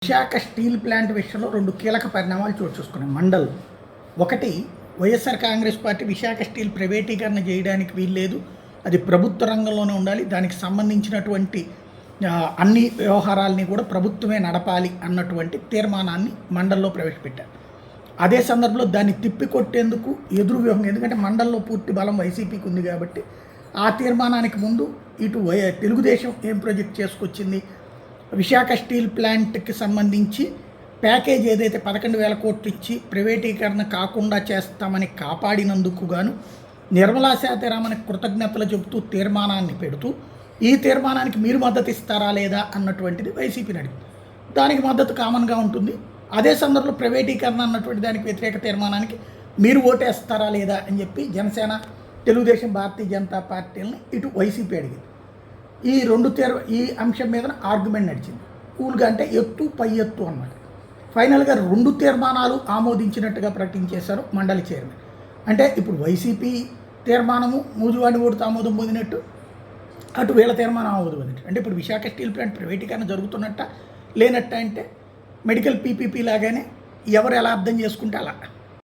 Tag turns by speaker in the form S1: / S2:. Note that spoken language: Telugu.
S1: విశాఖ స్టీల్ ప్లాంట్ విషయంలో రెండు కీలక పరిణామాలు చోటు చూసుకున్నాయి మండల్లో. ఒకటి, వైఎస్ఆర్ కాంగ్రెస్ పార్టీ విశాఖ స్టీల్ ప్రైవేటీకరణ చేయడానికి వీల్లేదు, అది ప్రభుత్వ రంగంలోనే ఉండాలి, దానికి సంబంధించినటువంటి అన్ని వ్యవహారాలని కూడా ప్రభుత్వమే నడపాలి అన్నటువంటి తీర్మానాన్ని మండల్లో ప్రవేశపెట్టారు. అదే సందర్భంలో దాన్ని తిప్పికొట్టేందుకు ఎదురు వ్యూహం, ఎందుకంటే మండల్లో పూర్తి బలం వైసీపీకి ఉంది కాబట్టి ఆ తీర్మానానికి ముందు ఇటు తెలుగుదేశం ఏం ప్రాజెక్ట్ చేసుకొచ్చింది, విశాఖ స్టీల్ ప్లాంట్కి సంబంధించి ప్యాకేజ్ ఏదైతే 11,000 కోట్లు ఇచ్చి ప్రైవేటీకరణ కాకుండా చేస్తామని కాపాడినందుకు గాను నిర్మలా సీతారామన్ కృతజ్ఞతలు చెబుతూ తీర్మానాన్ని పెడుతూ ఈ తీర్మానానికి మీరు మద్దతు ఇస్తారా లేదా అన్నటువంటిది వైసీపీని అడిగింది. దానికి మద్దతు కామన్గా ఉంటుంది. అదే సందర్భంలో ప్రైవేటీకరణ అన్నటువంటి దానికి వ్యతిరేక తీర్మానానికి మీరు ఓటేస్తారా లేదా అని చెప్పి జనసేన, తెలుగుదేశం, భారతీయ జనతా పార్టీలని ఇటు వైసీపీ అడిగింది. ఈ అంశం మీద ఆర్గ్యుమెంట్ నడిచింది. కూల్గా అంటే ఎత్తు పై ఎత్తు అన్నమాట. ఫైనల్గా రెండు తీర్మానాలు ఆమోదించినట్టుగా ప్రకటించేశారు మండలి చైర్మన్. అంటే ఇప్పుడు వైసీపీ తీర్మానము మూజువాడి ఓటుతో ఆమోదం పొందినట్టు, అటు వీళ్ళ తీర్మానం ఆమోదం పొందినట్టు. అంటే ఇప్పుడు విశాఖ స్టీల్ ప్లాంట్ ప్రైవేటీకరణ జరుగుతున్నట్ట లేనట్ట అంటే మెడికల్ పీపీపీ లాగానే ఎవరు ఎలా అర్థం చేసుకుంటే అలా.